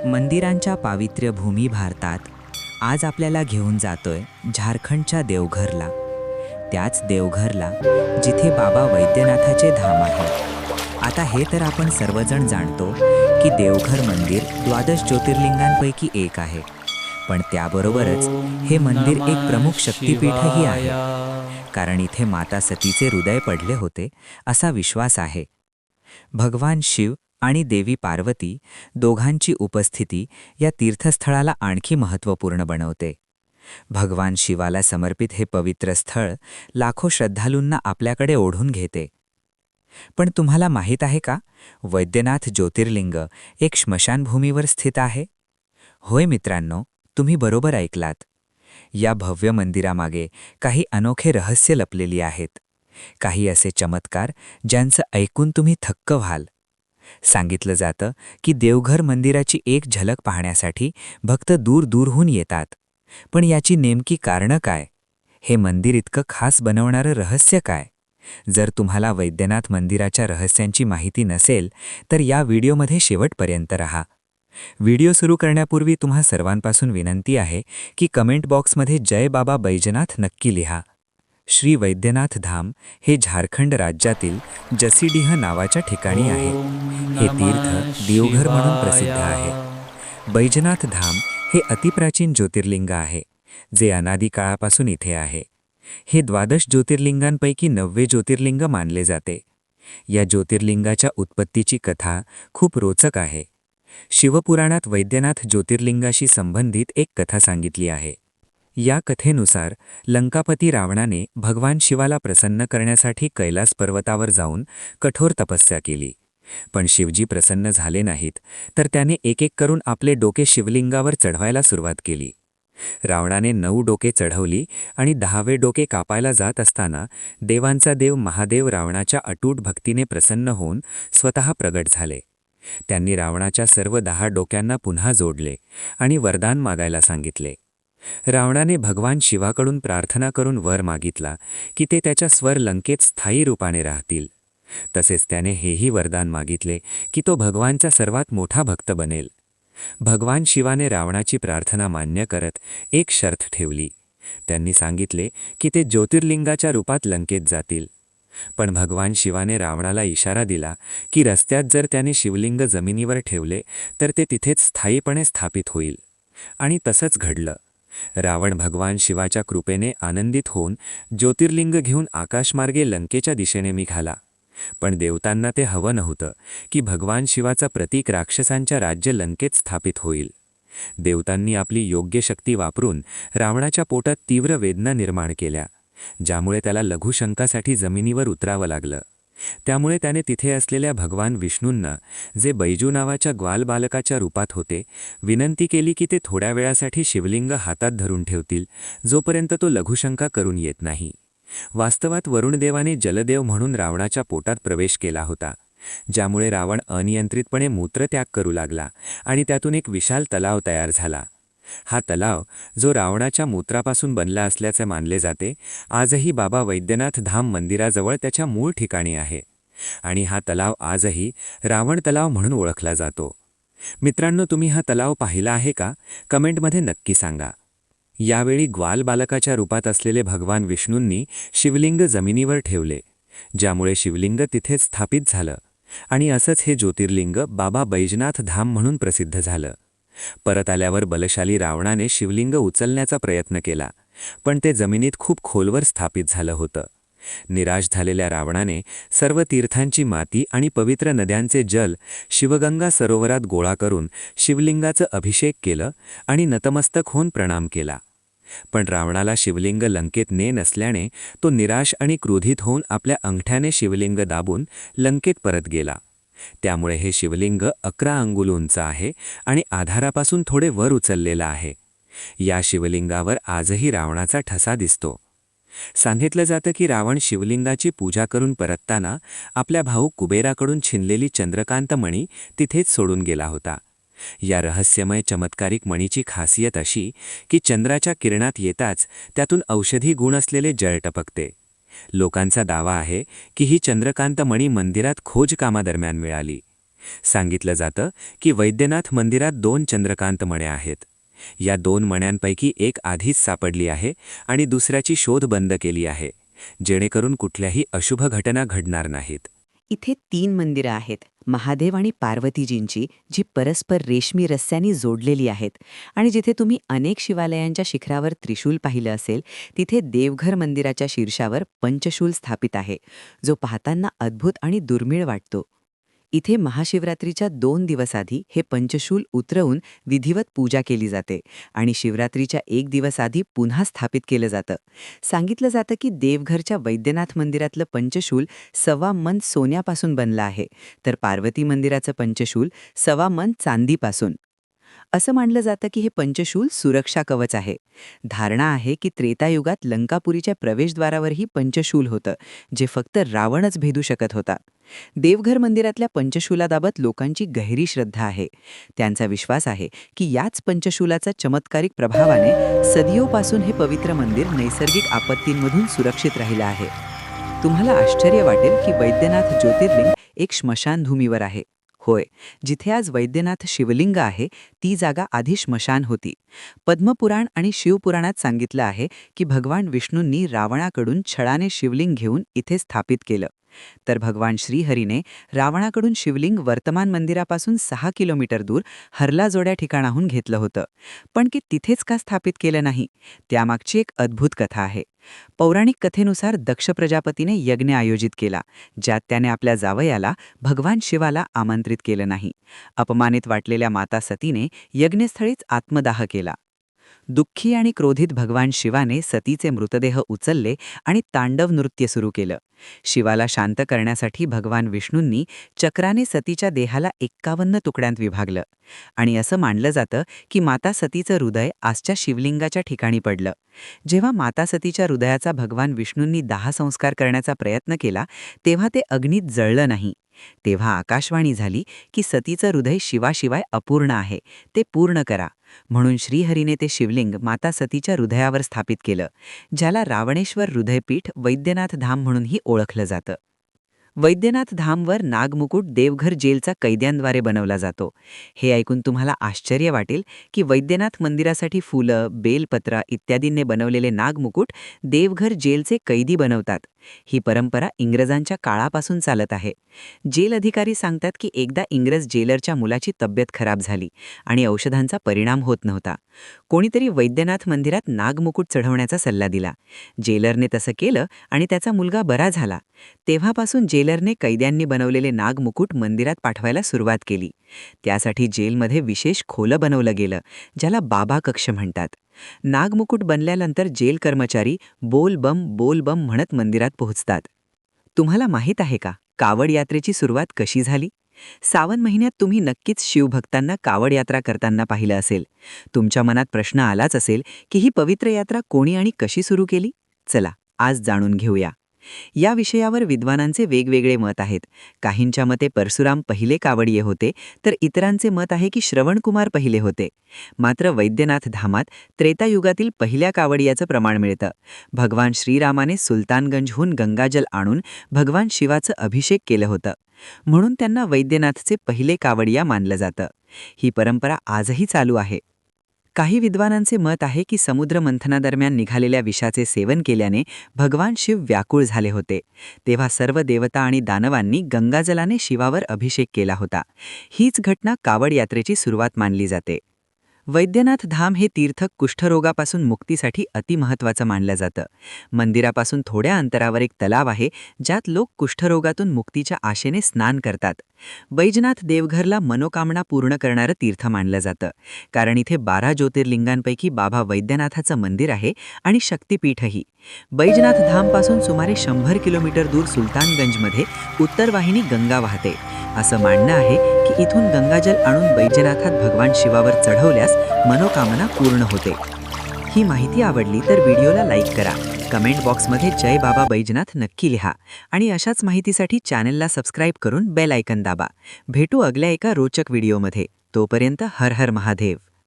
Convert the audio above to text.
मंदिरांच्या पावित्र्य भूमी भारतात आज आपल्याला घेऊन जातोय झारखंडच्या देवघरला. त्याच देवघरला जिथे बाबा वैद्यनाथाचे धाम आहे. आता हे तर आपण सर्वजण जाणतो की देवघर मंदिर 12 ज्योतिर्लिंगांपैकी एक आहे. पण त्याबरोबरच हे मंदिर एक प्रमुख शक्तिपीठही आहे. कारण इथे माता सतीचे हृदय पडले होते असा विश्वास आहे. भगवान शिव आणि देवी पार्वती दोघांची उपस्थिती या तीर्थस्थळाला आणखी महत्त्वपूर्ण बनवते. भगवान शिवाला समर्पित हे पवित्र स्थळ लाखो श्रद्धालूंना आपल्याकडे ओढून घेते. पण तुम्हाला माहीत आहे का, वैद्यनाथ ज्योतिर्लिंग एक स्मशानभूमीवर स्थित आहे? होय मित्रांनो, तुम्ही बरोबर ऐकलात. या भव्य मंदिरामागे काही अनोखे रहस्य लपलेली आहेत. काही असे चमत्कार ज्यांचं ऐकून तुम्ही थक्क व्हाल. सांगितलं जातं की देवघर मंदिराची एक झलक पाहण्यासाठी भक्त दूर दूरहून येतात. पण याची नेमकी कारणं काय? हे मंदिर इतकं खास बनवणारं रहस्य काय? जर तुम्हाला वैद्यनाथ मंदिराच्या रहस्यांची माहिती नसेल तर या व्हिडिओमध्ये शेवटपर्यंत राहा. व्हिडिओ सुरू करण्यापूर्वी तुम्हा सर्वांपासून विनंती आहे की कमेंट बॉक्समध्ये जय बाबा बैजनाथ नक्की लिहा. श्री वैद्यनाथ धाम हे झारखंड राज्यातील जसीडीह नावाच्या ठिकाणी आहे. हे तीर्थ देवघर म्हणून प्रसिद्ध आहे. बैजनाथ धाम हे अतिप्राचीन ज्योतिर्लिंग आहे, जे अनादी काळापासून इथे आहे. हे 12 ज्योतिर्लिंगांपैकी 9वे ज्योतिर्लिंग मानले जाते. या ज्योतिर्लिंगाच्या उत्पत्तीची कथा खूप रोचक आहे. शिवपुराणात वैद्यनाथ ज्योतिर्लिंगाशी संबंधित एक कथा सांगितली आहे. या कथेनुसार लंकापती रावणाने भगवान शिवाला प्रसन्न करण्यासाठी कैलास पर्वतावर जाऊन कठोर तपस्या केली. पण शिवजी प्रसन्न झाले नाहीत, तर त्याने एक एक करून आपले डोके शिवलिंगावर चढवायला सुरुवात केली. रावणाने 9 डोके चढवली आणि 10वे डोके कापायला जात असताना देवांचा देव महादेव रावणाच्या अटूट भक्तीने प्रसन्न होऊन स्वतः प्रगट झाले. त्यांनी रावणाच्या सर्व 10 डोक्यांना पुन्हा जोडले आणि वरदान मागायला सांगितले. रावणाने भगवान शिवाकडून प्रार्थना करून वर मागितला की ते त्याच्या स्वर लंकेत स्थायी रूपाने राहतील. तसेच त्याने हेही वरदान मागितले की तो भगवानचा सर्वात मोठा भक्त बनेल. भगवान शिवाने रावणाची प्रार्थना मान्य करत एक शर्त ठेवली. त्यांनी सांगितले की ते ज्योतिर्लिंगाच्या रूपात लंकेत जातील. पण भगवान शिवाने रावणाला इशारा दिला की रस्त्यात जर त्याने शिवलिंग जमिनीवर ठेवले तर ते तिथेच स्थायीपणे स्थापित होईल. आणि तसंच घडलं. रावण भगवान शिवाच्या कृपेने आनंदित होऊन ज्योतिर्लिंग घेऊन आकाशमार्गे लंकेच्या दिशेने निघाला. पण देवतांना ते हवं नव्हतं की भगवान शिवाचा प्रतीक राक्षसांच्या राज्य लंकेत स्थापित होईल. देवतांनी आपली योग्य शक्ती वापरून रावणाच्या पोटात तीव्र वेदना निर्माण केल्या, ज्यामुळे त्याला लघुशंकासाठी जमिनीवर उतरावं लागलं. त्यामुळे त्याने तिथे असलेल्या भगवान विष्णूंना, जे बैजू नावाच्या ग्वालबालकाच्या रूपात होते, विनंती केली की ते थोड्या वेळासाठी शिवलिंग हातात धरून ठेवतील, जोपर्यंत तो लघुशंका करून येत नाही. वास्तवात वरुणदेवाने जलदेव म्हणून रावणाच्या पोटात प्रवेश केला होता, ज्यामुळे रावण अनियंत्रितपणे मूत्रत्याग करू लागला आणि त्यातून एक विशाल तलाव तयार झाला. हा तलाव, जो रावणाच्या मूत्रापासून बनला असल्याचे मानले जाते, आजही बाबा वैद्यनाथ धाम मंदिराजवळ त्याच्या मूळ ठिकाणी आहे. आणि हा तलाव आजही रावण तलाव म्हणून ओळखला जातो. मित्रांनो, तुम्ही हा तलाव पाहिला आहे का? कमेंटमध्ये नक्की सांगा. यावेळी ग्वाल बालकाच्या रूपात असलेले भगवान विष्णूंनी शिवलिंग जमिनीवर ठेवले, ज्यामुळे शिवलिंग तिथेच स्थापित झालं. आणि असंच हे ज्योतिर्लिंग बाबा बैजनाथ धाम म्हणून प्रसिद्ध झालं. परत आल्यावर बलशाली रावणाने शिवलिंग उचलण्याचा प्रयत्न केला, पण ते जमिनीत खूप खोलवर स्थापित झालं होतं. निराश झालेल्या रावणाने सर्व तीर्थांची माती आणि पवित्र नद्यांचे जल शिवगंगा सरोवरात गोळा करून शिवलिंगाचं अभिषेक केलं आणि नतमस्तक होऊन प्रणाम केला. पण रावणाला शिवलिंग लंकेत ने नसल्याने तो निराश आणि क्रोधित होऊन आपल्या अंगठ्याने शिवलिंग दाबून लंकेत परत गेला. त्यामुळे हे शिवलिंग 11 अंगुल उंच आहे आणि आधारापासून थोडे वर उचललेलं आहे. या शिवलिंगावर आजही रावणाचा ठसा दिसतो. सांगितलं जातं की रावण शिवलिंगाची पूजा करून परतताना आपल्या भाऊ कुबेराकडून छिनलेली चंद्रकांत मणी तिथेच सोडून गेला होता. या रहस्यमय चमत्कारिक मणीची खासियत अशी की चंद्राच्या किरणात येताच त्यातून औषधी गुण असलेले जळ टपकते. लोकांचा दावा आहे की ही चंद्रकांत मणी मंदिरात खोजकामादरम्यान मिळाली. सांगितलं जातं की वैद्यनाथ मंदिरात 2 चंद्रकांत मण्या आहेत. या 2 मण्यांपैकी एक आधीच सापडली आहे आणि दुसऱ्याची शोध बंद केली आहे, जेणेकरून कुठल्याही अशुभ घटना घडणार नाहीत. इथे 3 मंदिरं आहेत, महादेव आणि पार्वतीजींची, जी परस्पर रेशमी रस्स्यांनी जोडलेली आहेत. आणि जिथे तुम्ही अनेक शिवालयांच्या शिखरावर त्रिशूल पाहिलं असेल, तिथे देवघर मंदिराच्या शीर्षावर पंचशूल स्थापित आहे, जो पाहताना अद्भुत आणि दुर्मिळ वाटतो. इथे महाशिवरात्रीच्या 2 दिवस आधी हे पंचशूल उतरवून विधिवत पूजा केली जाते आणि शिवरात्रीच्या 1 दिवस आधी पुन्हा स्थापित केलं जातं. सांगितलं जातं की देवघरच्या वैद्यनाथ मंदिरातलं पंचशूल 1.25 मन सोन्यापासून बनलं आहे, तर पार्वती मंदिराचं पंचशूल 1.25 मन चांदीपासून. असं मानलं जातं की हे पंचशूल सुरक्षा कवच आहे. धारणा आहे की त्रेतायुगात लंकापुरीच्या प्रवेशद्वारावरही पंचशूल होतं, जे फक्त रावणच भेदू शकत होता. देवघर मंदिरातल्या पंचशूलाबाबत लोकांची गहिरी श्रद्धा आहे. त्यांचा विश्वास आहे की याच पंचशूलाचा चमत्कारिक प्रभावाने सदियोपासून हे पवित्र मंदिर नैसर्गिक आपत्तींमधून सुरक्षित राहिलं आहे. तुम्हाला आश्चर्य वाटेल की वैद्यनाथ ज्योतिर्लिंग एक स्मशानभूमीवर आहे. होय, जिथे आज वैद्यनाथ शिवलिंग आहे, ती जागा आधी स्मशान होती. पद्मपुराण आणि शिवपुराणात सांगितलं आहे की भगवान विष्णूंनी रावणाकडून छळाने शिवलिंग घेऊन इथे स्थापित केलं. तर भगवान श्रीहरीने रावणाकडून शिवलिंग वर्तमान मंदिरापासून 6 किलोमीटर दूर हरलाजोड्या ठिकाणाहून घेतलं होतं. पण की तिथेच का स्थापित केलं नाही, त्यामागची एक अद्भुत कथा आहे. पौराणिक कथेनुसार दक्ष प्रजापतीने यज्ञ आयोजित केला, ज्यात त्याने आपल्या जावयाला, भगवान शिवाला आमंत्रित केलं नाही. अपमानित वाटलेल्या माता सतीने यज्ञस्थळीच आत्मदाह केला. दुःखी आणि क्रोधित भगवान शिवाने सतीचे मृतदेह उचलले आणि तांडव नृत्य सुरू केलं. शिवाला शांत करण्यासाठी भगवान विष्णूंनी चक्राने सतीच्या देहाला 51 तुकड्यांत विभागलं. आणि असं मानलं जातं की माता सतीचं हृदय आजच्या शिवलिंगाच्या ठिकाणी पडलं. जेव्हा माता सतीच्या हृदयाचा भगवान विष्णूंनी दाह संस्कार करण्याचा प्रयत्न केला, तेव्हा ते अग्नीत जळलं नाही. तेव्हा आकाशवाणी झाली की सतीचं हृदय शिवाशिवाय अपूर्ण आहे, ते पूर्ण करा. म्हणून श्रीहरीने ते शिवलिंग माता सतीच्या हृदयावर स्थापित केलं, ज्याला रावणेश्वर हृदयपीठ वैद्यनाथ धाम म्हणूनही ओळखलं जातं. वैद्यनाथ धामवर नागमुकुट देवघर जेलचा कैद्यांद्वारे बनवला जातो. हे ऐकून तुम्हाला आश्चर्य वाटेल की वैद्यनाथ मंदिरासाठी फुलं, बेलपत्र इत्यादींनी बनवलेले नागमुकुट देवघर जेलचे कैदी बनवतात. ही परंपरा इंग्रजांच्या काळापासून चालत आहे. जेल अधिकारी सांगतात की एकदा इंग्रज जेलरच्या मुलाची तब्येत खराब झाली आणि औषधांचा परिणाम होत नव्हता. कोणीतरी वैद्यनाथ मंदिरात नागमुकुट चढवण्याचा सल्ला दिला. जेलरने तसं केलं आणि त्याचा मुलगा बरा झाला. तेव्हापासून जेलरने कैद्यांनी बनवलेले नागमुकुट मंदिरात पाठवायला सुरुवात केली. त्यासाठी जेलमध्ये विशेष खोलं बनवलं गेलं, ज्याला बाबा कक्ष म्हणतात. नागमुकुट बनल्यानंतर जेल कर्मचारी बोल बम म्हणत मंदिरात पोहोचतात. तुम्हाला माहीत आहे का, कावड यात्रेची सुरुवात कशी झाली? सावन महिन्यात तुम्ही नक्कीच शिवभक्तांना कावड यात्रा करताना पाहिलं असेल. तुमच्या मनात प्रश्न आलाच असेल की ही पवित्र यात्रा कोणी आणि कशी सुरू केली? चला, आज जाणून घेऊया. या विषयावर विद्वानांचे वेगवेगळे मत आहेत. काहींच्या मते परशुराम पहिले कावडिये होते, तर इतरांचे मत आहे की श्रवणकुमार पहिले होते. मात्र वैद्यनाथ धामात त्रेतायुगातील पहिल्या कावडियाचं प्रमाण मिळतं. भगवान श्रीरामाने सुलतानगंजहून गंगाजल आणून भगवान शिवाचं अभिषेक केलं होतं, म्हणून त्यांना वैद्यनाथचे पहिले कावडिया मानलं जातं. ही परंपरा आजही चालू आहे. काही विद्वानांचे मत आहे की समुद्र मंथनादरम्यान निघालेल्या विषाचे सेवन केल्याने भगवान शिव व्याकुळ झाले होते. तेव्हा सर्व देवता आणि दानवांनी गंगाजलाने शिवावर अभिषेक केला होता. हीच घटना कावड यात्रेची सुरुवात मानली जाते. वैद्यनाथ धाम हे तीर्थ कुष्ठरोगापासून मुक्तीसाठी अतिमहत्त्वाचं मानलं जातं. मंदिरापासून थोड्या अंतरावर एक तलाव आहे, ज्यात लोक कुष्ठरोगातून मुक्तीच्या आशेने स्नान करतात. बैजनाथ देवघरला मनोकामना पूर्ण करणारं तीर्थ मानलं जातं, कारण इथे 12 ज्योतिर्लिंगांपैकी बाबा वैद्यनाथाचं मंदिर आहे आणि शक्तिपीठही. बैजनाथ धामपासून सुमारे 100 किलोमीटर दूर सुलतानगंजमध्ये उत्तरवाहिनी गंगा वाहते. असं मानणं आहे की इथून गंगाजल आणून बैजनाथात भगवान शिवावर चढवल्यास मनोकामना पूर्ण होते. ही माहिती आवडली तर व्हिडिओला लाईक करा. कमेंट बॉक्समध्ये जय बाबा बैजनाथ नक्की लिहा आणि अशाच माहितीसाठी चॅनलला सबस्क्राईब करून बेल आयकन दाबा. भेटू अगल्या एका रोचक व्हिडिओमध्ये. तोपर्यंत हर हर महादेव.